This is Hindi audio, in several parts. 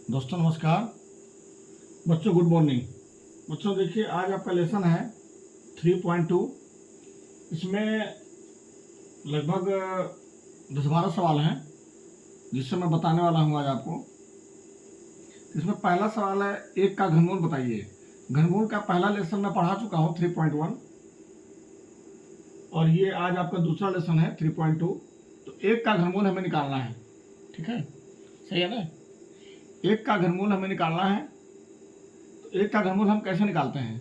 दोस्तों नमस्कार। बच्चों गुड मॉर्निंग। बच्चों देखिए, आज आपका लेसन है 3.2। इसमें लगभग 10-12 सवाल हैं जिससे मैं बताने वाला हूँ आज आपको। इसमें पहला सवाल है, एक का घनमूल बताइए। घनमूल का पहला लेसन मैं पढ़ा चुका हूँ 3.1, और ये आज आपका दूसरा लेसन है 3.2। तो एक का घनमूल हमें निकालना है, ठीक है, सही है ना। एक का घनमूल हमें निकालना है। तो एक का घनमूल हम कैसे निकालते हैं?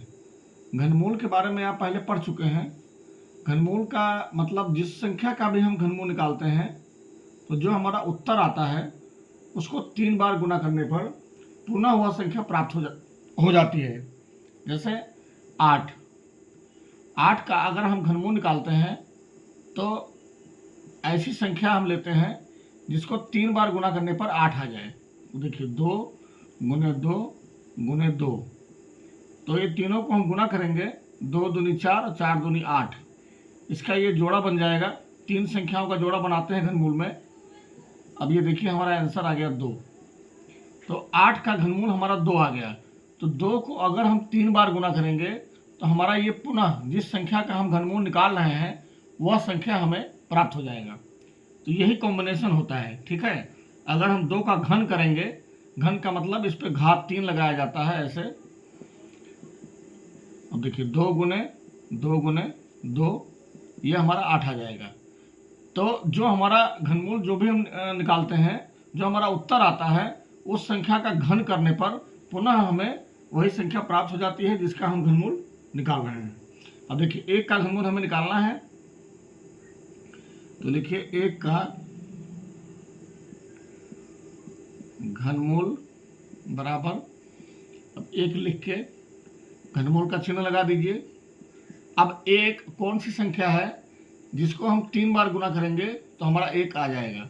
घनमूल के बारे में आप पहले पढ़ चुके हैं। घनमूल का मतलब जिस संख्या का भी हम घनमूल निकालते हैं तो जो हमारा उत्तर आता है उसको 3 बार गुना करने पर पुनः वह संख्या प्राप्त हो जाती है। जैसे 8 का अगर हम घनमूल निकालते हैं तो ऐसी संख्या हम लेते हैं जिसको 3 बार गुना करने पर 8 आ जाए। तो देखिए 2 गुने 2 गुने 2, तो ये तीनों को हम गुना करेंगे, 2 दूनी 4 और 4 दूनी 8। इसका ये जोड़ा बन जाएगा। 3 संख्याओं का जोड़ा बनाते हैं घनमूल में। अब ये देखिए हमारा आंसर आ गया 2। तो 8 का घनमूल हमारा 2 आ गया। तो 2 को अगर हम 3 बार गुना करेंगे तो हमारा ये पुनः जिस संख्या का हम घनमूल निकाल रहे हैं वह संख्या हमें प्राप्त हो जाएगा। तो यही कॉम्बिनेशन होता है, ठीक है। अगर हम 2 का घन करेंगे, घन का मतलब इस पे घात 3 लगाया जाता है ऐसे। अब देखिए 2 गुने 2 गुने 2, ये हमारा 8 आ जाएगा। तो जो हमारा घनमूल जो भी हम निकालते हैं, जो हमारा उत्तर आता है उस संख्या का घन करने पर पुनः हमें वही संख्या प्राप्त हो जाती है जिसका हम घनमूल निकाल रहे हैं। अब देखिए 1 का घनमूल हमें निकालना है। तो लिखिए 1 का घनमूल बराबर, अब 1 लिख के घनमूल का चिन्ह लगा दीजिए। अब 1 कौन सी संख्या है जिसको हम 3 बार गुना करेंगे तो हमारा 1 आ जाएगा।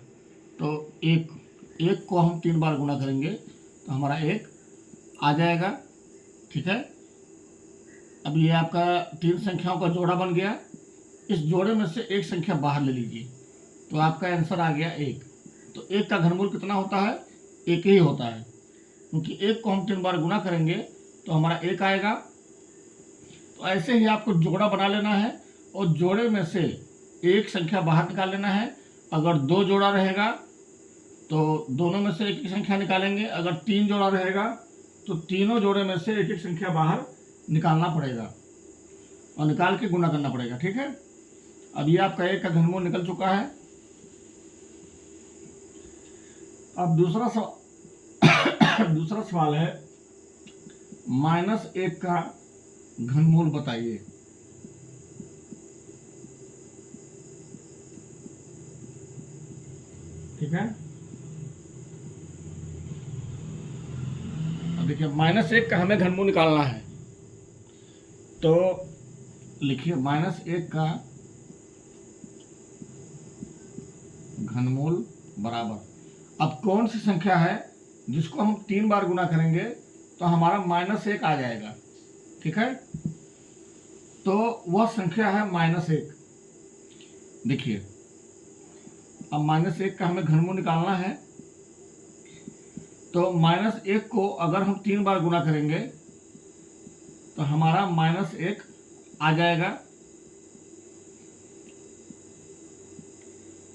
तो 1 को हम 3 बार गुना करेंगे तो हमारा 1 आ जाएगा, ठीक है। अब ये आपका 3 संख्याओं का जोड़ा बन गया। इस जोड़े में से एक संख्या बाहर ले लीजिए तो आपका आंसर आ गया 1। तो 1 का घनमूल कितना होता है? 1 ही होता है, क्योंकि 1 को हम 3 बार गुना करेंगे तो हमारा 1 आएगा। तो ऐसे ही आपको जोड़ा बना लेना है और जोड़े में से एक संख्या बाहर निकाल लेना है। अगर 2 जोड़ा रहेगा तो दोनों में से एक एक संख्या निकालेंगे। अगर 3 जोड़ा रहेगा तो तीनों जोड़े में से एक एक संख्या बाहर निकालना पड़ेगा और निकाल के गुना करना पड़ेगा, ठीक है। अब ये आपका 1 का घनमूल निकल चुका है। अब दूसरा सवाल है, -1 का घनमूल बताइए। ठीक है। अब देखिए -1 का हमें घनमूल निकालना है। तो लिखिए -1 का घनमूल बराबर, अब कौन सी संख्या है जिसको हम 3 बार गुना करेंगे तो हमारा -1 आ जाएगा, ठीक है। तो वह संख्या है -1। देखिए अब -1 का हमें घनमूल निकालना है। तो -1 को अगर हम 3 बार गुना करेंगे तो हमारा -1 आ जाएगा।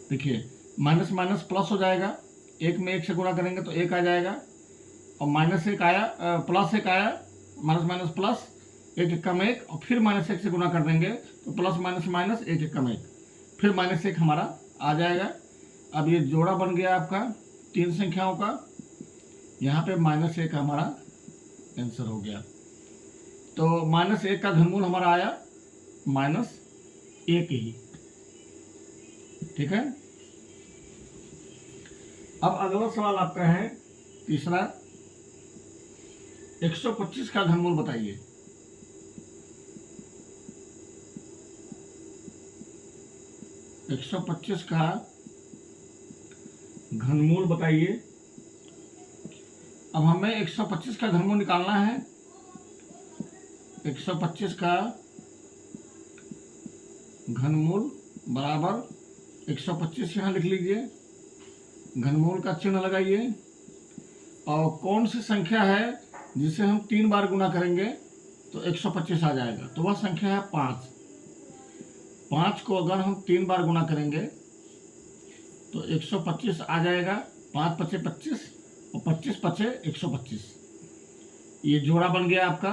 देखिए माइनस माइनस प्लस हो जाएगा, 1 में 1 से गुणा करेंगे तो 1 आ जाएगा, और -1 आया, +1 आया, माइनस माइनस प्लस, 1 एकम 1, और फिर -1 से गुणा कर देंगे तो प्लस माइनस माइनस 1 एकम 1, फिर -1 हमारा आ जाएगा। अब ये जोड़ा बन गया आपका 3 संख्याओं का। यहाँ पे -1 हमारा आंसर हो गया। तो -1 का घनमूल हमारा आया -1 ही, ठीक है। अब अगला सवाल आपका है तीसरा, 125 का घनमूल बताइए। एक 125 का घनमूल बताइए। अब हमें 125 का घनमूल निकालना है। 125 का घनमूल बराबर 125 यहाँ लिख लीजिए, घनमूल का चिन्ह लगाइए। और कौन सी संख्या है जिसे हम 3 बार गुना करेंगे तो 125 आ जाएगा, तो वह संख्या है 5। 5 को अगर हम 3 बार गुना करेंगे तो 125 आ जाएगा। 5 पचे 25 और 25 पचे 125, ये जोड़ा बन गया आपका।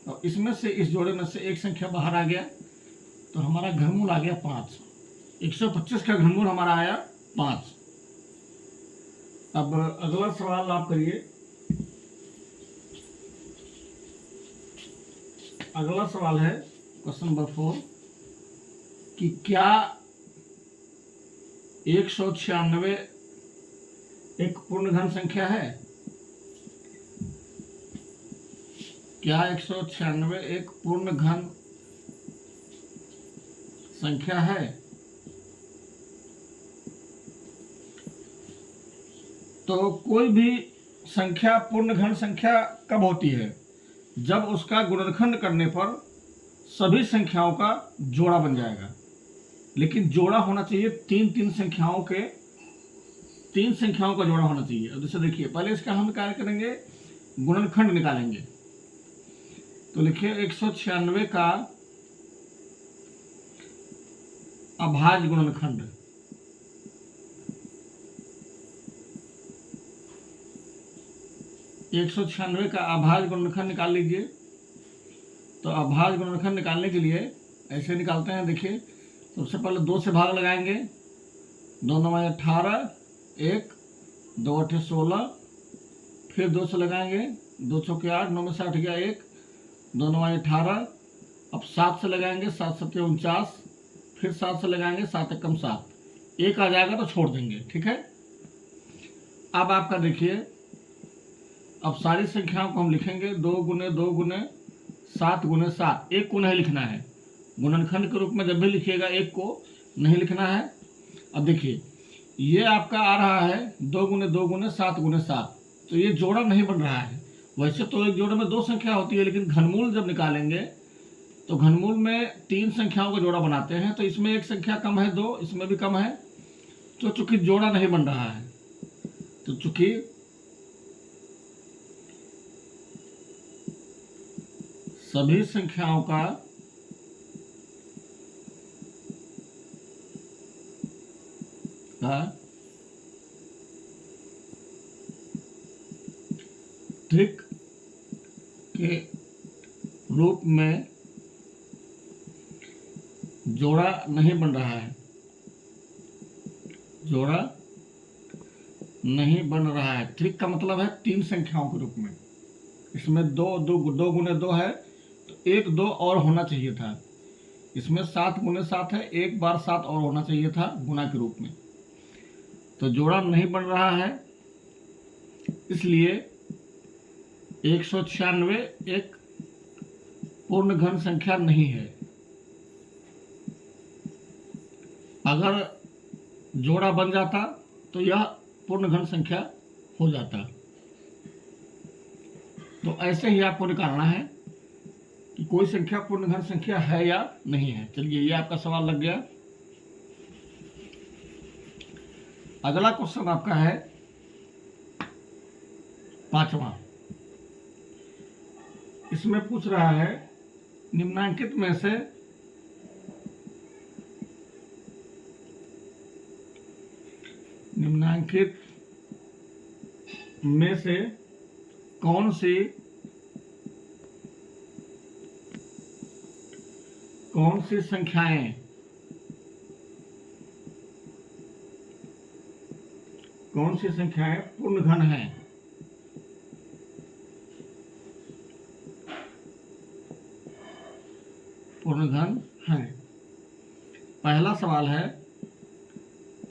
और इसमें से, इस जोड़े में से एक संख्या बाहर आ गया, तो हमारा घनमूल आ गया 5। 125 का घनमूल हमारा आया 5। अब अगला सवाल आप करिए। अगला सवाल है क्वेश्चन नंबर 4 कि क्या 196 एक पूर्ण घन संख्या है? क्या 196 एक पूर्ण घन संख्या है? तो कोई भी संख्या पूर्ण घन संख्या कब होती है? जब उसका गुणनखंड करने पर सभी संख्याओं का जोड़ा बन जाएगा। लेकिन जोड़ा होना चाहिए तीन संख्याओं का जोड़ा होना चाहिए। अब जैसे देखिए, पहले इसका हम क्या करेंगे, गुणनखंड निकालेंगे। तो लिखिए 196 का अभाज्य गुणनखंड। एक 196 का अभाज्य गुणनखंड निकाल लीजिए। तो अभाज्य गुणनखंड निकालने के लिए ऐसे निकालते हैं। देखिए, सबसे पहले 2 से भाग लगाएंगे। 2 9 18, 1 2 8 16, फिर 2 से लगाएंगे, 2 चौके 8, 9 में से 8 गया 1, 2 9 18। अब 7 से लगाएंगे, 7 7 49, फिर 7 से लगाएंगे, 7 1 7, 1 आ जाएगा तो छोड़ देंगे। ठीक है। अब आपका देखिए, अब सारी संख्याओं को हम लिखेंगे 2 गुने 2 गुने 7 गुने 7। 1 को नहीं लिखना है, गुणनखंड के रूप में जब भी लिखिएगा 1 को नहीं लिखना है। अब देखिए, ये आपका आ रहा है 2 गुने 2 गुने 7 गुने 7, तो ये जोड़ा नहीं बन रहा है। वैसे तो एक जोड़े में 2 संख्या होती है, लेकिन घनमूल जब निकालेंगे तो घनमूल में 3 संख्याओं का जोड़ा बनाते हैं। तो इसमें एक संख्या कम है 2, इसमें भी कम है, तो चूंकि जोड़ा नहीं बन रहा है, तो चूंकि सभी संख्याओं का त्रिक के रूप में जोड़ा नहीं बन रहा है, जोड़ा नहीं बन रहा है। त्रिक का मतलब है 3 संख्याओं के रूप में। इसमें 2 गुने 2 है, तो 1 2 और होना चाहिए था। इसमें 7 गुने 7 है, 1 बार 7 और होना चाहिए था गुना के रूप में। तो जोड़ा नहीं बन रहा है, इसलिए 196 एक पूर्ण घन संख्या नहीं है। अगर जोड़ा बन जाता तो यह पूर्ण घन संख्या हो जाता। तो ऐसे ही आपको निकालना है कि कोई संख्या पूर्ण घन संख्या है या नहीं है। चलिए, ये आपका सवाल लग गया। अगला क्वेश्चन आपका है 5वां। इसमें पूछ रहा है निम्नांकित में से कौन सी संख्याएं पूर्ण घन हैं? पूर्ण घन हैं। पहला सवाल है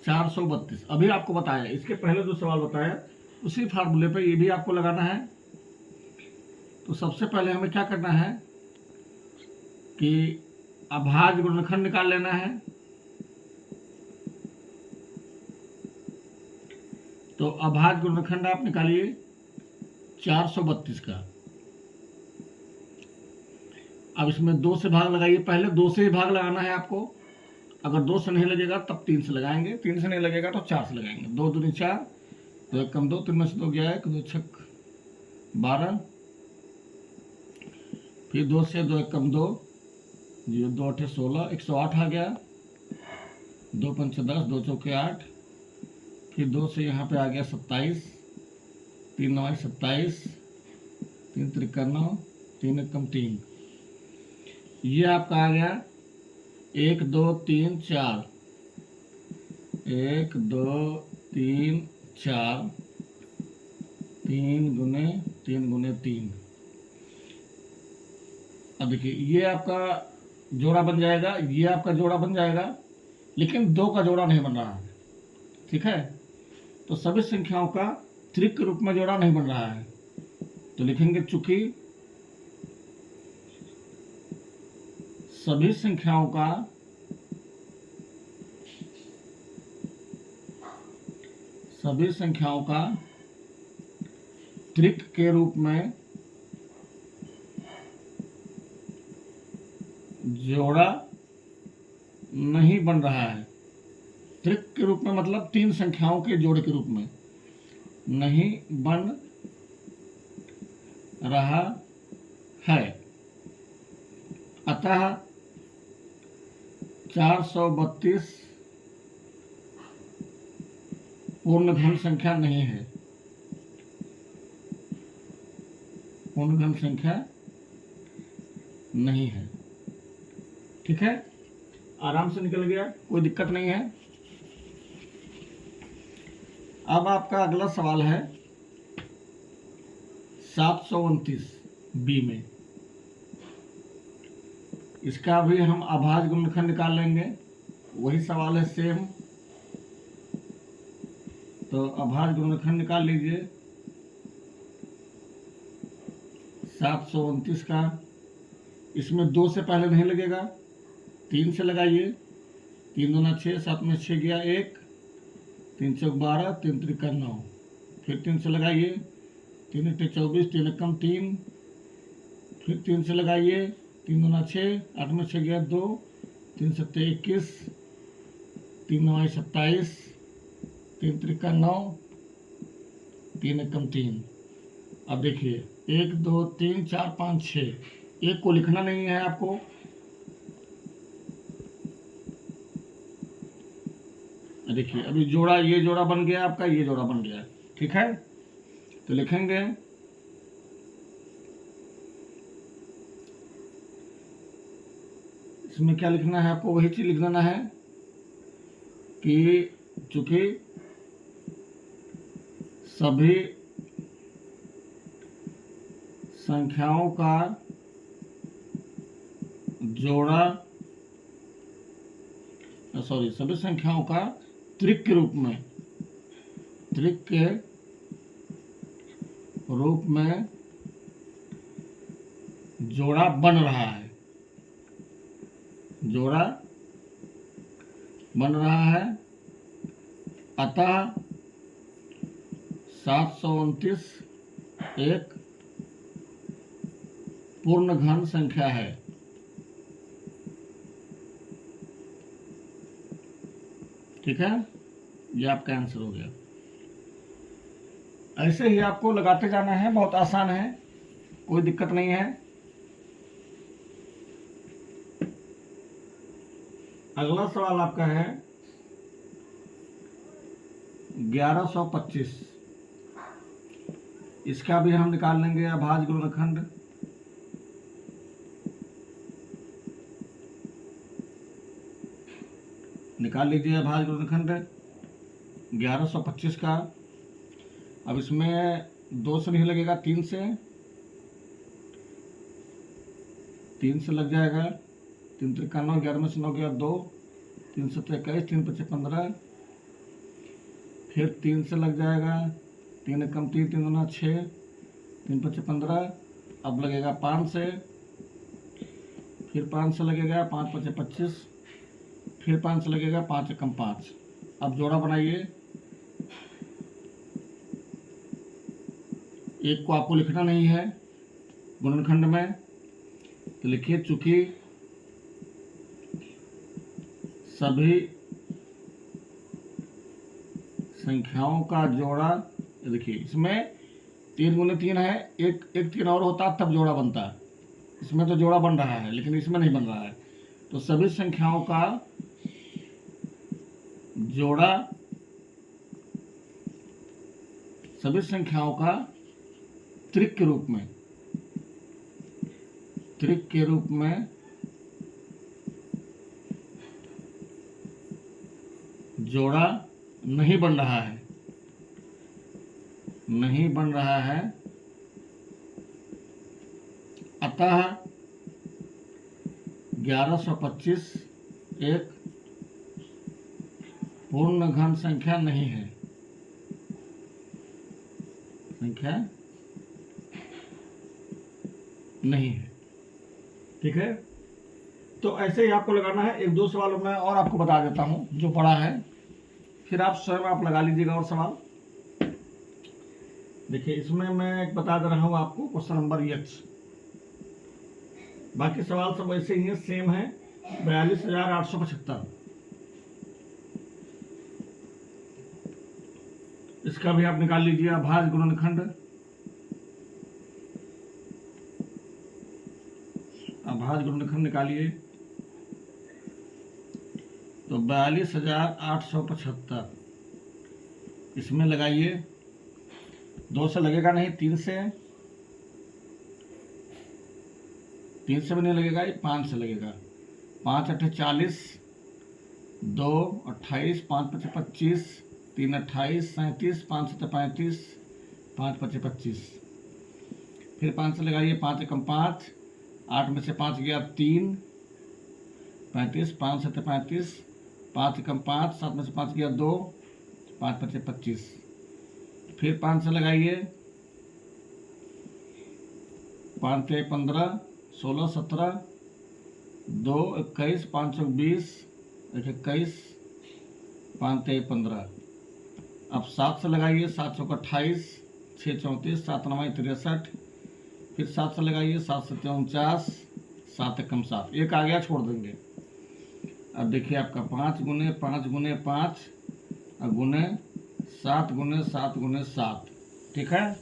432। अभी आपको बताया, इसके पहले जो सवाल बताया उसी फार्मूले पे ये भी आपको लगाना है। तो सबसे पहले हमें क्या करना है कि अभाज्य गुणनखंड निकाल लेना है। तो अभाज्य गुणनखंड आप निकालिए 432 का। अब इसमें 2 से भाग लगाइए। पहले 2 से ही भाग लगाना है आपको। अगर 2 से नहीं लगेगा तब 3 से लगाएंगे, 3 से नहीं लगेगा तो 4 से लगाएंगे। 2 दूनी 4, 2 1 कम 2, 3 में से 2 गया 1, 2 छक 12, फिर 2 से 2 एक कम 2, 0 2 8 16, 108 आ गया। 2 पंच 10, 2 चौके 8, फिर 2 से यहाँ पे आ गया 27, 3 9 27, 3 त्रिका 9, 3 एक कम 3। ये आपका आ गया 1 2 3 4, 1 2 3 4, 3 गुने 3 गुने 3। अब देखिए ये आपका जोड़ा बन जाएगा, ये आपका जोड़ा बन जाएगा, लेकिन 2 का जोड़ा नहीं बन रहा है। ठीक है, तो सभी संख्याओं का त्रिक के रूप में जोड़ा नहीं बन रहा है, तो लिखेंगे चूंकि सभी संख्याओं का त्रिक के रूप में जोड़ा नहीं बन रहा है। त्रिक के रूप में मतलब 3 संख्याओं के जोड़े के रूप में नहीं बन रहा है। अतः 432 पूर्ण घन संख्या नहीं है। पूर्ण घन संख्या नहीं है। ठीक है, आराम से निकल गया, कोई दिक्कत नहीं है। अब आपका अगला सवाल है 729 बी में। इसका भी हम अभाज्य गुणनखंड निकाल लेंगे, वही सवाल है सेम। तो अभाज्य गुणनखंड निकाल लीजिए 729 का। इसमें 2 से पहले नहीं लगेगा, 3 से लगाइए। 3 दूना 6, 7 में 6 गया 1, 3 चौक 12, 3 त्रिका 9, फिर 3 से लगाइए। 3 अट्ठे 24, 3 एकम 3, फिर 3 से लगाइए। 3 दूना 6, 8 में 6 गया 2, 3 सत्ते 21, 3 9 27, 3 त्रिका 9, 3 एकम 3। अब देखिए 1 2 3 4 5 6, एक को लिखना नहीं है आपको। देखिए अभी जोड़ा, ये जोड़ा बन गया आपका, ये जोड़ा बन गया। ठीक है, तो लिखेंगे इसमें क्या लिखना है आपको, वही चीज लिख देना है कि चूंकि सभी संख्याओं का जोड़ा, सभी संख्याओं का त्रिक के रूप में जोड़ा बन रहा है। जोड़ा बन रहा है, अतः 729 एक पूर्ण घन संख्या है। ठीक है, ये आपका आंसर हो गया। ऐसे ही आपको लगाते जाना है, बहुत आसान है, कोई दिक्कत नहीं है। अगला सवाल आपका है 1125। इसका भी हम निकाल लेंगे अभाज्य गुणनखंड। निकाल लीजिए अभाज्य गुणनखंड 1125 का। अब इसमें 2 से नहीं लगेगा, 3 से लग जाएगा। 3 त्रिका 9, 11 में से 9 गया 2, 3 सत्ते 21, 3 पचे 15, फिर 3 से लग जाएगा। 3 एकम 3, 3 दूना 6, 3 पचे 15। अब लगेगा 5 से, फिर 5 से लगेगा 5 पचे 25, फिर 5 से लगेगा 5 एकम 5। अब जोड़ा बनाइए। एक को आपको लिखना नहीं है गुणनखंड में, तो लिखिए चूंकि सभी संख्याओं का जोड़ा, देखिए इसमें 3 गुने 3 है, एक एक 3 और होता तब जोड़ा बनता है। इसमें तो जोड़ा बन रहा है लेकिन इसमें नहीं बन रहा है। तो सभी संख्याओं का जोड़ा, सभी संख्याओं का त्रिक के रूप में, त्रिक के रूप में जोड़ा नहीं बन रहा है, नहीं बन रहा है। अतः 1125 एक पूर्ण घन संख्या नहीं है, संख्या नहीं है। ठीक है, तो ऐसे ही आपको लगाना है। एक दो सवाल मैं और आपको बता देता हूं जो पढ़ा है, फिर आप स्वयं आप लगा लीजिएगा और सवाल। देखिए इसमें मैं एक बता दे रहा हूं आपको, क्वेश्चन नंबर H। बाकी सवाल सब वैसे ही है, सेम है। 42,875। इसका भी आप निकाल लीजिए अभाज्य गुणनखंड। अभाज्य गुणनखंड निकालिए तो 42,875 इसमें लगाइए। 2 से लगेगा नहीं, 3 से, 3 से भी नहीं लगेगा, ये 5 से लगेगा। 5 8 40, 2 28, 5 5 25, 3 28 37, 5 7 35, 5 5 25। फिर 5 से लगाइए, 5 एकम 5, 8 में से 5 गया 3, 35, 5 7 35, 5 एकम 5, 7 में से 5 गया 2, 5 5 25। फिर 5 से लगाइए, 5 3 15, 16 17, 2 21, 5 20, 21, 5 3 15। अब 7 से लगाइए, 7 चौक 28, 6 34, 7 9 63। फिर 7 से लगाइए, 7 7 49, 7 एकम 7, एक आ गया, छोड़ देंगे। अब देखिए आपका 5 गुने 5 गुने 5 गुने 7 गुने 7 गुने 7। ठीक है,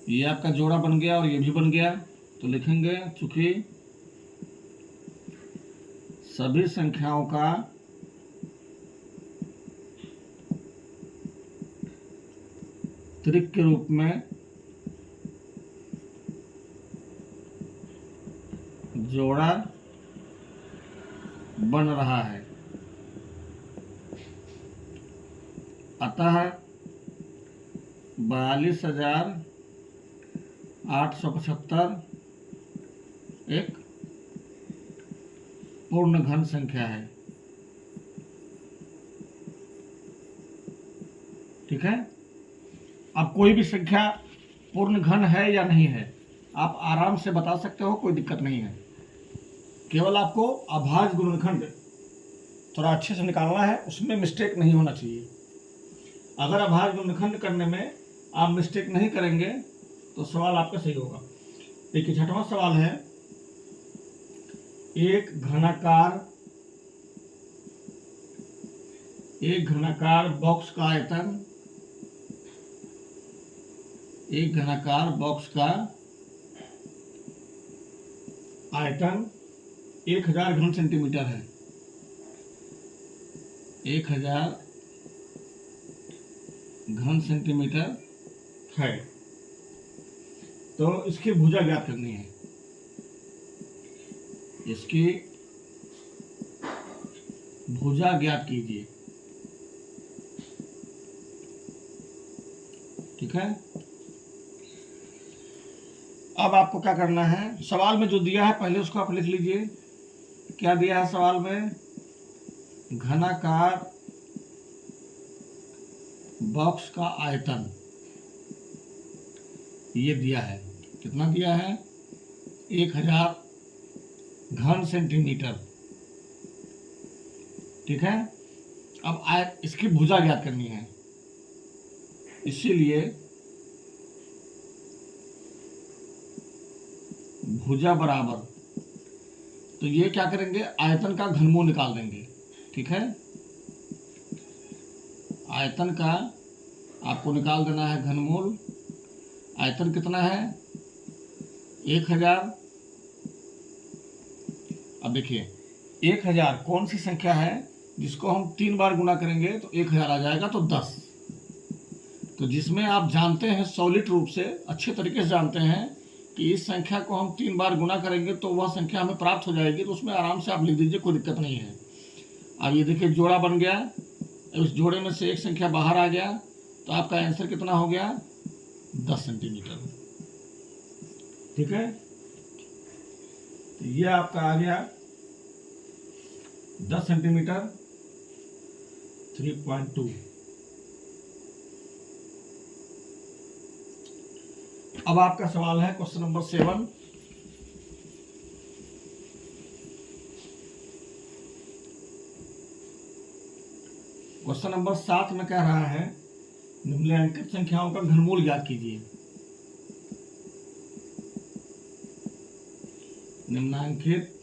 ये आपका जोड़ा बन गया और ये भी बन गया। तो लिखेंगे चूंकि सभी संख्याओं का त्रिक के रूप में जोड़ा बन रहा है, अतः 42,875 एक पूर्ण घन संख्या है। ठीक है, अब कोई भी संख्या पूर्ण घन है या नहीं है आप आराम से बता सकते हो, कोई दिक्कत नहीं है। केवल आपको अभाज्य गुणनखंड थोड़ा अच्छे से निकालना है, उसमें मिस्टेक नहीं होना चाहिए। अगर अभाज्य गुणनखंड करने में आप मिस्टेक नहीं करेंगे तो सवाल आपका सही होगा। देखिए 6वां सवाल है, एक घनाकार बॉक्स का आयतन, एक घनाकार बॉक्स का आयतन 1000 घन सेंटीमीटर है। 1000 घन सेंटीमीटर है। तो इसकी भुजा ज्ञात करनी है। इसकी भुजा ज्ञात कीजिए। ठीक है, अब आपको क्या करना है, सवाल में जो दिया है पहले उसको आप लिख लीजिए। क्या दिया है सवाल में? घनाकार बॉक्स का आयतन ये दिया है। कितना दिया है? 1000 घन सेंटीमीटर। ठीक है, अब इसकी भुजा ज्ञात करनी है, इसीलिए भुजा बराबर, तो ये क्या करेंगे, आयतन का घनमूल निकाल देंगे। ठीक है, आयतन का आपको निकाल देना है घनमूल। आयतन कितना है 1000। अब देखिए 1000 कौन सी संख्या है जिसको हम 3 बार गुना करेंगे तो 1000 आ जाएगा, तो 10। तो जिसमें आप जानते हैं सॉलिड रूप से अच्छे तरीके से जानते हैं कि इस संख्या को हम 3 बार गुना करेंगे तो वह संख्या हमें प्राप्त हो जाएगी, तो उसमें आराम से आप लिख दीजिए, कोई दिक्कत नहीं है। अब ये देखिए जोड़ा बन गया, उस जोड़े में से एक संख्या बाहर आ गया, तो आपका आंसर कितना हो गया 10 सेंटीमीटर। ठीक है, तो ये आपका आ गया 10 सेंटीमीटर 3.2। अब आपका सवाल है क्वेश्चन नंबर 7। क्वेश्चन नंबर 7 में कह रहा है निम्नलिखित संख्याओं का घनमूल ज्ञात कीजिए। निम्नलिखित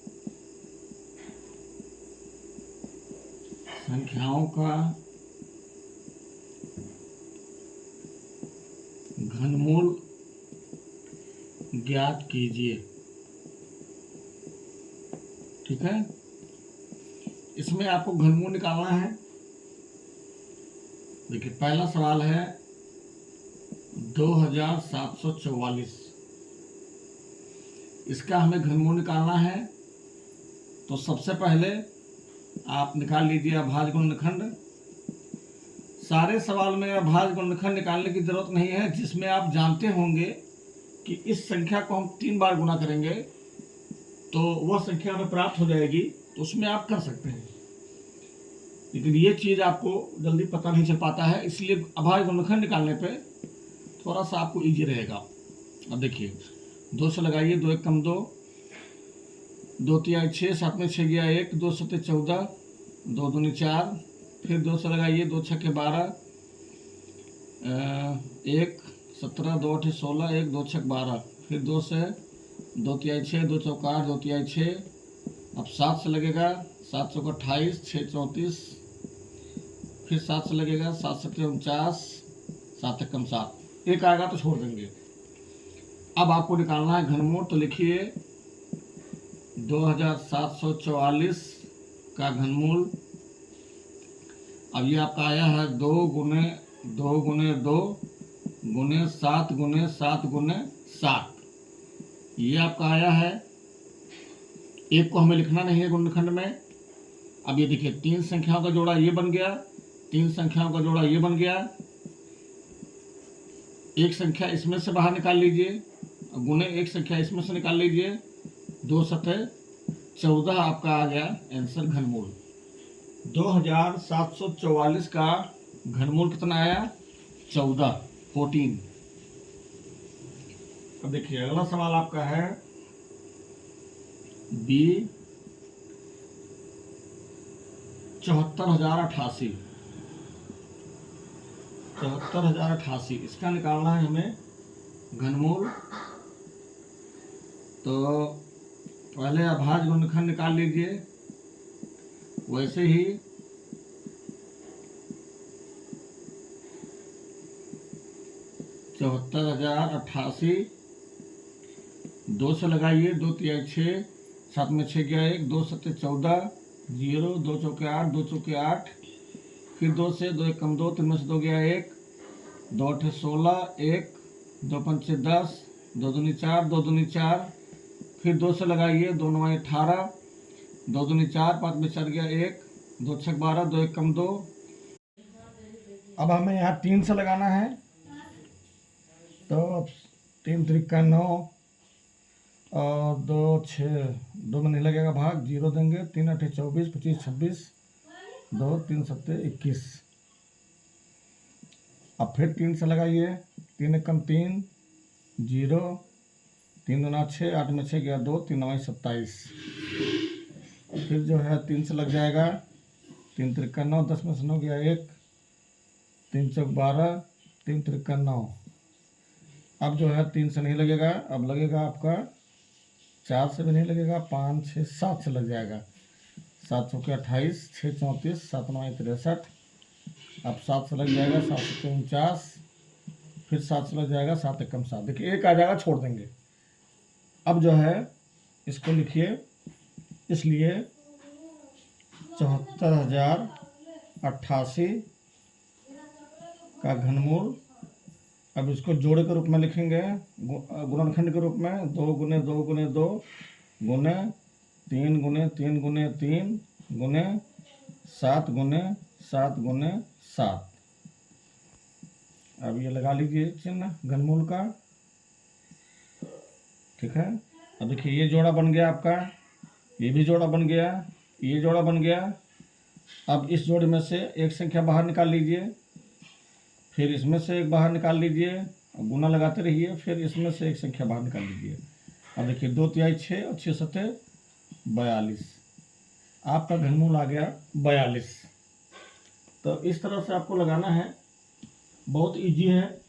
संख्याओं का घनमूल ज्ञात कीजिए। ठीक है, इसमें आपको घनमूल निकालना है। देखिए पहला सवाल है 2744, इसका हमें घनमूल निकालना है। तो सबसे पहले आप निकाल लीजिए अभाज्य गुणनखंड। सारे सवाल में अभाज्य गुणनखंड निकालने की जरूरत नहीं है, जिसमें आप जानते होंगे कि इस संख्या को हम 3 बार गुना करेंगे तो वह संख्या हमें प्राप्त हो जाएगी, तो उसमें आप कर सकते हैं। लेकिन ये चीज़ आपको जल्दी पता नहीं चल पाता है, इसलिए अभाज्य गुणनखंड निकालने पे थोड़ा सा आपको इजी रहेगा। अब देखिए 2 से लगाइए, 2 1 2, 2 3 6, 7 में 6 गया 1, 2 7 14, 2 दूनी 4, फिर 2 से लगाइए, 2 6 12, 1 17, 2 8 16, 1 2 6 12, फिर 2 से 2 3 6, 2 4 8, 2 3 6। अब 7 से लगेगा, 7 चौका 28, 6 34, फिर 7 से लगेगा, 7 7 49, 7 1 7, 1 आएगा तो छोड़ देंगे। अब आपको निकालना है घनमूल, तो लिखिए 2744 का घनमूल। अब ये आपका आया है 2 गुने 2 गुने 2 गुने 7 गुने 7 गुने 7। ये आपका आया है। एक को हमें लिखना नहीं है गुणनखंड में। अब ये देखिए 3 संख्याओं का जोड़ा ये बन गया, 3 संख्याओं का जोड़ा ये बन गया। एक संख्या इसमें से बाहर निकाल लीजिए, गुने एक संख्या इसमें से निकाल लीजिए, 2 7 14 आपका आ गया आंसर घनमूल। 2744 का घनमूल कितना आया 14। अब देखिए अगला सवाल आपका है बी 74,088। 74,088 इसका निकालना है हमें घनमूल। तो पहले अभाज्य गुणनखंड निकाल लीजिए, वैसे ही 74,088, 2 से लगाइए, 2 3 6, 7 में 6 गया 1, 2 7 14, 0, 2 चौके 8, 2 चौके 8, फिर 2 से 2 1 2, 3 में से 2 गया 1, 2 8 16, 1, 2 5 10, 2 दूनी 4, 2 दूनी 4, फिर 2 से लगाइए, 2 9 18, 2 दूनी 4, 5 में 4 गया 1, 2 6 12, 2 1 2। अब हमें यहाँ 3 से लगाना है, तो 3 3 9 और 2 6, 2 में नहीं लगेगा भाग, 0 देंगे, 3 8 24, 25 26, 2 3 7 21। अब फिर 3 से लगाइए, 3 1 3, 0, 3 2 6, 8 में 6 गया 2, 3 9 27। फिर जो है 3 से लग जाएगा, 3 3 9, 10 में से 9 गया 1, 3 चौक 12, 3 3 9। अब जो है 3 से नहीं लगेगा, अब लगेगा आपका 4 से भी नहीं लगेगा, 5 6 7 से लग जाएगा, 7 चौके 28, 6 34, 7 9 63। अब 7 से लग जाएगा, 7 7 49, फिर 7 से लग जाएगा, 7 एकम 7, देखिए 1 आ जाएगा, छोड़ देंगे। अब जो है इसको लिखिए, इसलिए 74,088 का घनमूल। अब इसको जोड़े के रूप में लिखेंगे, गुणनखंड के रूप में, 2 गुने 2 गुने 2 गुने 3 गुने 3 गुने 3 गुने 7 गुने 7 गुने 7। अब ये लगा लीजिए चिन्ह घनमूल का, ठीक है। अब देखिए ये जोड़ा बन गया आपका, ये भी जोड़ा बन गया, ये जोड़ा बन गया। अब इस जोड़े में से एक संख्या बाहर निकाल लीजिए, फिर इसमें से एक बाहर निकाल लीजिए, गुना लगाते रहिए, फिर इसमें से एक संख्या बाहर निकाल लीजिए। अब देखिए 2 तिहाई 6 और 6 सत्ते 42, आपका घनमूल आ गया 42। तो इस तरह से आपको लगाना है, बहुत इजी है।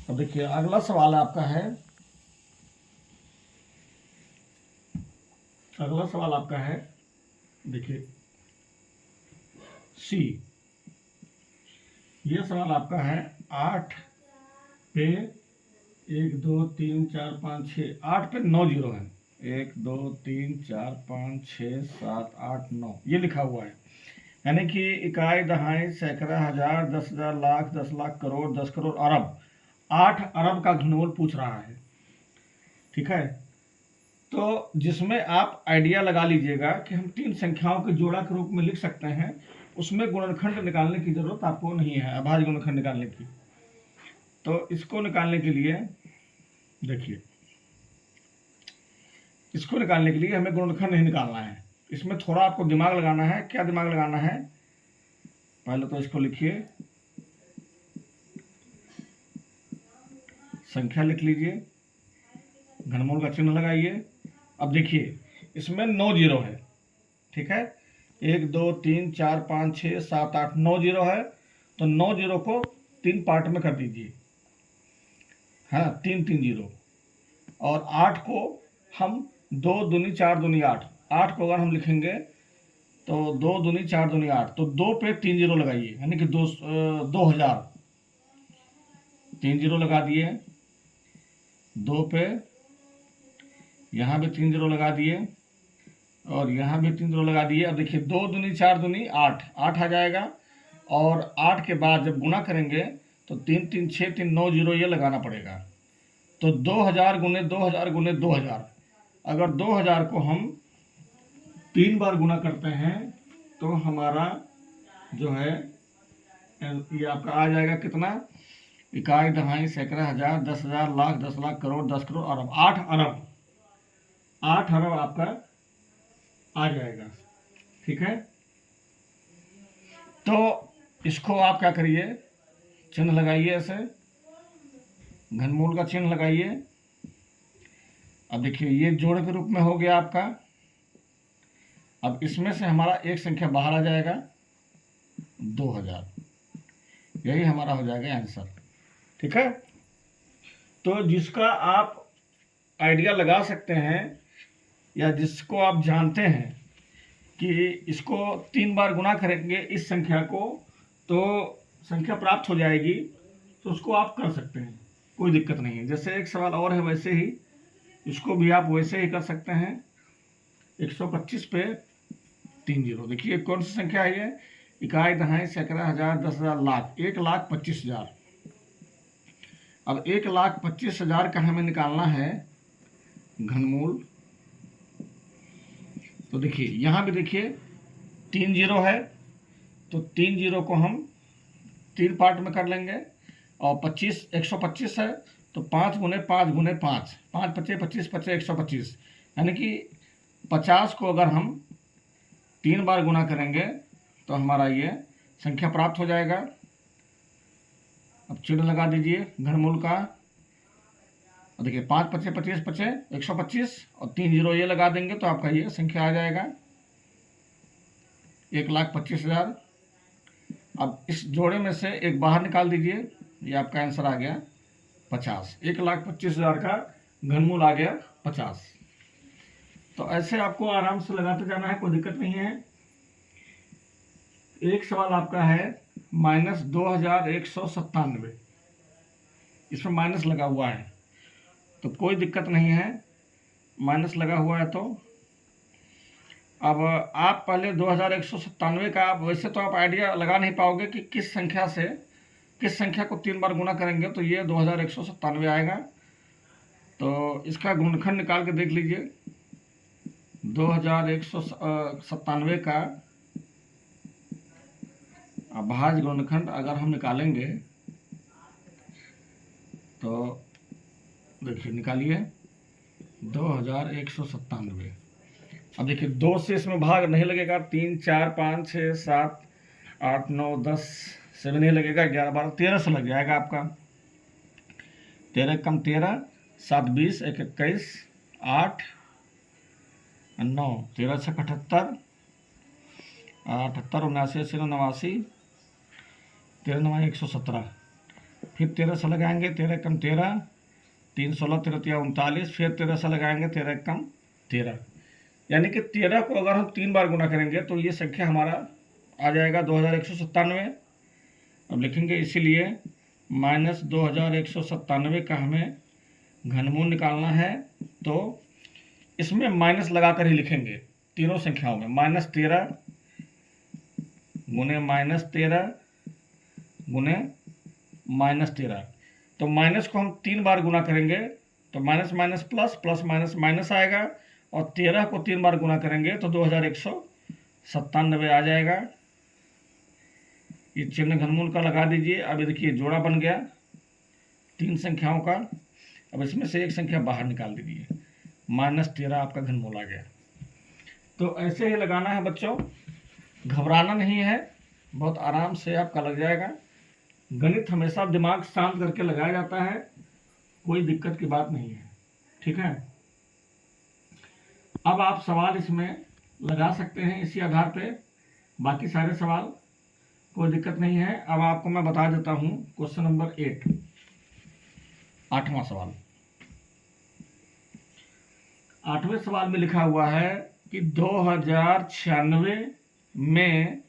अब देखिए अगला सवाल आपका है, अगला सवाल आपका है, देखिए सी, ये सवाल आपका है 8 पे 1 2 3 4 5 6, 8 पे 9 जीरो है, 1 2 3 4 5 6 7 8 9 ये लिखा हुआ है। यानी कि इकाई, दहाई, सैकड़ा, हजार, 10,000, लाख, 10 लाख, करोड़, 10 करोड़, अरब, 8 अरब का घनमूल पूछ रहा है, ठीक है। तो जिसमें आप आइडिया लगा लीजिएगा कि हम 3 संख्याओं के जोड़ा के रूप में लिख सकते हैं, उसमें गुणनखंड निकालने की जरूरत आपको नहीं है, अभाज्य गुणनखंड निकालने की। तो इसको निकालने के लिए देखिए, इसको निकालने के लिए हमें गुणनखंड नहीं निकालना है, इसमें थोड़ा आपको दिमाग लगाना है। क्या दिमाग लगाना है? पहले तो इसको लिखिए, संख्या लिख लीजिए, घनमूल का चिन्ह लगाइए। अब देखिए इसमें 9 जीरो है, ठीक है, 1 2 3 4 5 6 7 8 9 जीरो है। तो 9 जीरो को 3 पार्ट में कर दीजिए, है ना, 3 3 जीरो। और 8 को हम 2 दूनी 4 दूनी 8, 8 को अगर हम लिखेंगे तो 2 दूनी 4 दूनी 8, तो 2 पे 3 जीरो लगाइए, यानी कि 2000, 3 जीरो लगा दिए, 2 पे यहाँ भी 3 जीरो लगा दिए, और यहाँ भी 3 जीरो लगा दिए। अब देखिए 2 दूनी 4 दूनी 8, 8 आ जाएगा, और 8 के बाद जब गुना करेंगे तो 3 3 6 3 9 जीरो ये लगाना पड़ेगा। तो 2000 गुने 2000 गुने 2000, अगर 2000 को हम 3 बार गुना करते हैं तो हमारा जो है ये आपका आ जाएगा कितना, इकाई, दहाई, सैकड़ा, हजार, 10,000, लाख, 10 लाख, करोड़, 10 करोड़, अरब, 8 अरब, 8 अरब आपका आ जाएगा, ठीक है। तो इसको आप क्या करिए, चिन्ह लगाइए, ऐसे घनमूल का चिन्ह लगाइए। अब देखिए ये जोड़ के रूप में हो गया आपका। अब इसमें से हमारा एक संख्या बाहर आ जाएगा, 2000, यही हमारा हो जाएगा आंसर, ठीक है। तो जिसका आप आइडिया लगा सकते हैं, या जिसको आप जानते हैं कि इसको 3 बार गुना करेंगे इस संख्या को तो संख्या प्राप्त हो जाएगी, तो उसको आप कर सकते हैं, कोई दिक्कत नहीं है। जैसे एक सवाल और है, वैसे ही इसको भी आप वैसे ही कर सकते हैं। 125 पे 3 जीरो, देखिए कौन सी संख्या है ये, इकाई, दहाई, सैकड़ा, हजार, 10,000, लाख, 1,25,000। अब 1,25,000 का हमें निकालना है घनमूल। तो देखिए यहाँ भी देखिए 3 जीरो है, तो 3 जीरो को हम 3 पार्ट में कर लेंगे, और 25 125 है, तो 5 गुने 5 गुने 5, 5 पचे 25 पचे 125, यानी कि 50 को अगर हम 3 बार गुना करेंगे तो हमारा ये संख्या प्राप्त हो जाएगा। अब चिन्ह लगा दीजिए घनमूल का, और देखिए 5 पचे 25 पचे 125, और 3 जीरो ये लगा देंगे तो आपका ये संख्या आ जाएगा 1,25,000। अब इस जोड़े में से एक बाहर निकाल दीजिए, ये आपका आंसर आ गया 50, 1,25,000 का घनमूल आ गया 50। तो ऐसे आपको आराम से लगाते जाना है, कोई दिक्कत नहीं है। एक सवाल आपका है माइनस 2197, इसमें माइनस लगा हुआ है तो कोई दिक्कत नहीं है, माइनस लगा हुआ है। तो अब आप पहले 2197 का, आप वैसे तो आप आइडिया लगा नहीं पाओगे कि किस संख्या को 3 बार गुना करेंगे तो ये 2197 आएगा। तो इसका गुणनखंड निकाल के देख लीजिए। 2197 का अभाज्य गुणनखंड अगर हम निकालेंगे तो देखिए, निकालिए 2197। अब देखिए 2 से इसमें भाग नहीं लगेगा, 3 4 5 6 7 8 9 10 से भी नहीं लगेगा, 11 12 13 से लग जाएगा आपका। 13 कम 13, 7 20, 1 21, 8 9, 13 6 78, 78 79 80 89, 13 9 117। फिर 13 से लगाएंगे, 13 कम 13, 3 16 13 39, फिर 13 से लगाएंगे, 13 कम 13, यानी कि 13 को अगर हम 3 बार गुना करेंगे तो ये संख्या हमारा आ जाएगा 2197। अब लिखेंगे, इसीलिए माइनस 2197 का हमें घनमूल निकालना है। तो इसमें माइनस लगाकर ही लिखेंगे तीनों संख्याओं में, -13 गुने -13 गुने -13। तो माइनस को हम 3 बार गुना करेंगे तो minus minus plus, plus minus minus आएगा, और 13 को 3 बार गुना करेंगे तो 2197 आ जाएगा। ये चिन्ह घनमूल का लगा दीजिए। अब ये देखिए जोड़ा बन गया 3 संख्याओं का। अब इसमें से एक संख्या बाहर निकाल दीजिए, -13 आपका घनमूल आ गया। तो ऐसे ही लगाना है बच्चों, घबराना नहीं है, बहुत आराम से आपका लग जाएगा। गणित हमेशा दिमाग शांत करके लगाया जाता है, कोई दिक्कत की बात नहीं है, ठीक है। अब आप सवाल इसमें लगा सकते हैं इसी आधार पे, बाकी सारे सवाल कोई दिक्कत नहीं है। अब आपको मैं बता देता हूं क्वेश्चन नंबर 8, 8वां सवाल। 8वें सवाल में लिखा हुआ है कि 2096 में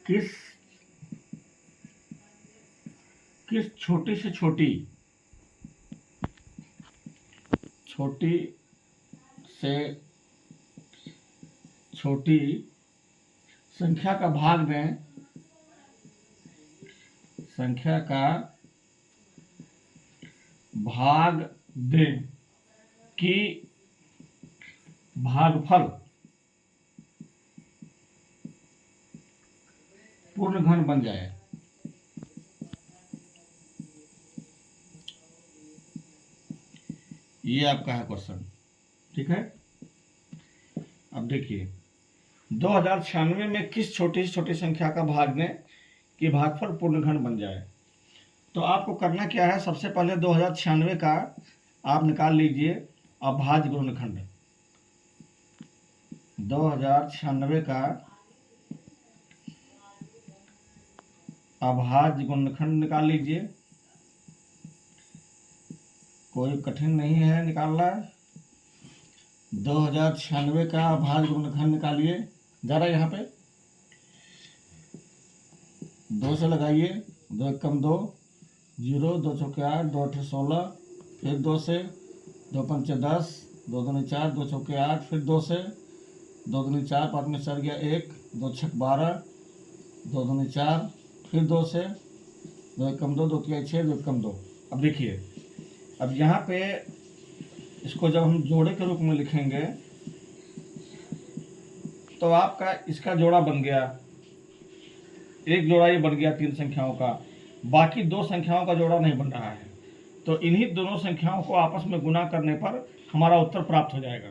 किस छोटी से छोटी संख्या का भाग दें, कि भागफल पूर्ण घन बन जाए। ये आपका है क्वेश्चन, ठीक है। अब देखिए 2096 में किस छोटी से छोटी संख्या का भाग दें कि भागफल पूर्ण घन बन जाए। तो आपको करना क्या है, सबसे पहले 2096 का आप निकाल लीजिए अभाज्य गुणनखंड। 2096 का अभाज्य गुणनखंड निकाल लीजिए, कोई कठिन नहीं है निकालना। 2096 का अभाज्य गुणनखंड निकालिए, जरा यहाँ पे 2 से लगाइए, 2 एकम 2, 0, 2 चौके 8, 2 अठे 16, फिर 2 से, 2 पंचे 10, 2 दूनी 4, 2 चौके 8, फिर 2 से, 2 दूनी 4, 5 में 4 गया 1, 2 छक 12, 2 दूनी 4, फिर 2 से, 2 एकम 2, 2 तिया 6, 2 एकम 2। अब देखिए, अब यहाँ पे इसको जब हम जोड़े के रूप में लिखेंगे तो आपका इसका जोड़ा बन गया, एक जोड़ा ये बन गया 3 संख्याओं का, बाकी 2 संख्याओं का जोड़ा नहीं बन रहा है। तो इन्हीं दोनों संख्याओं को आपस में गुना करने पर हमारा उत्तर प्राप्त हो जाएगा।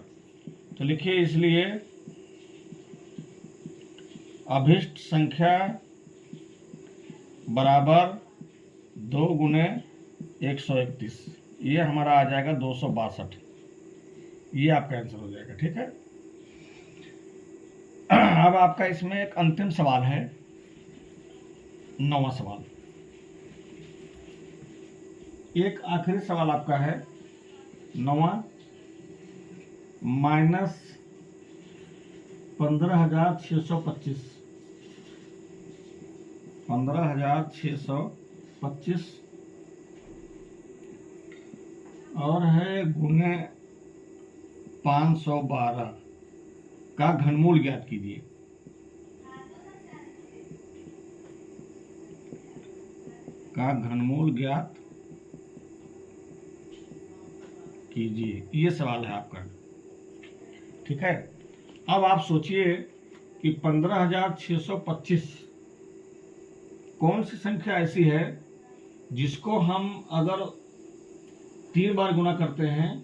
तो लिखिए, इसलिए अभिष्ट संख्या बराबर 2 गुने 131, ये हमारा आ जाएगा 262। ये आपका आंसर हो जाएगा, ठीक है। अब आपका इसमें एक अंतिम सवाल है, 9वां सवाल। एक आखिरी सवाल आपका है 9वां, -15,625 15,625 और है गुने 512 का घनमूल ज्ञात कीजिए। का घनमूल ज्ञात कीजिए, ये सवाल है आपका। ठीक है, अब आप सोचिए कि 15,625 कौन सी संख्या ऐसी है जिसको हम अगर 3 बार गुना करते हैं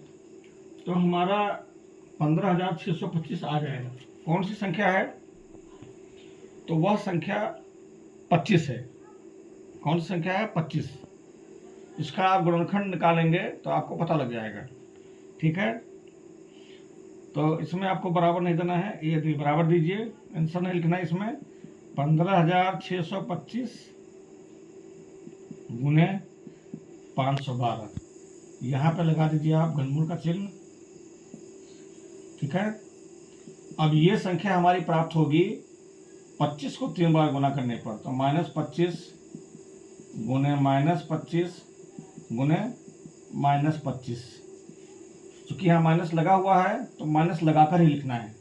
तो हमारा 15,625 आ जाएगा। कौन सी संख्या है? तो वह संख्या 25 है। कौन सी संख्या है? 25। इसका आप गुणनखंड निकालेंगे तो आपको पता लग जाएगा। ठीक है, तो इसमें आपको बराबर नहीं देना है, ये बराबर दीजिए, आंसर नहीं लिखना है इसमें। 15,625 गुने 512, यहाँ पे लगा दीजिए आप घनमूल का चिन्ह। ठीक है, अब ये संख्या हमारी प्राप्त होगी 25 को 3 बार गुना करने पर, तो -25 गुने -25 गुने -25। चूंकि यहाँ माइनस लगा हुआ है तो माइनस लगाकर ही लिखना है।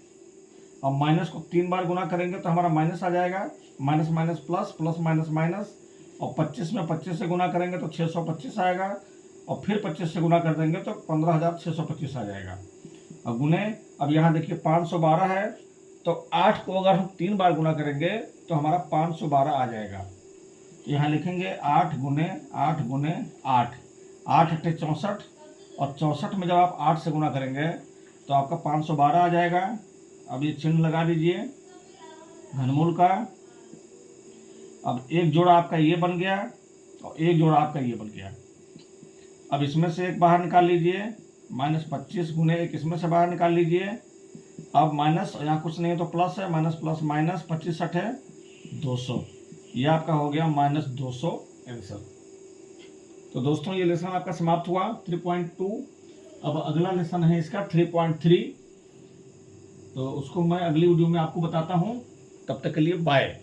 अब माइनस को 3 बार गुना करेंगे तो हमारा माइनस आ जाएगा, minus minus plus, plus minus minus, और 25 में 25 से गुना करेंगे तो 625 आएगा, और फिर 25 से गुना कर देंगे तो 15,625 आ जाएगा। अब गुने, अब यहाँ देखिए 512 है, तो 8 को अगर हम 3 बार गुना करेंगे तो हमारा 512 आ जाएगा। यहाँ लिखेंगे 8 गुने 8 गुने 8, 8 अट्ठे 64, और 64 में जब आप 8 से गुना करेंगे तो आपका 512 आ जाएगा। अब ये चिन्ह लगा दीजिए घनमूल का। अब एक जोड़ा आपका ये बन गया और एक जोड़ा आपका ये बन गया। अब इसमें से एक बाहर निकाल लीजिए, -25 गुने 1 इसमें से बाहर निकाल लीजिए। अब माइनस, यहाँ कुछ नहीं है तो प्लस है, माइनस प्लस माइनस, 25 है 200, ये आपका हो गया -200 आंसर। तो दोस्तों ये लेसन आपका समाप्त हुआ 3.2। अब अगला लेसन है इसका 3.3, तो उसको मैं अगली वीडियो में आपको बताता हूँ। तब तक के लिए बाय।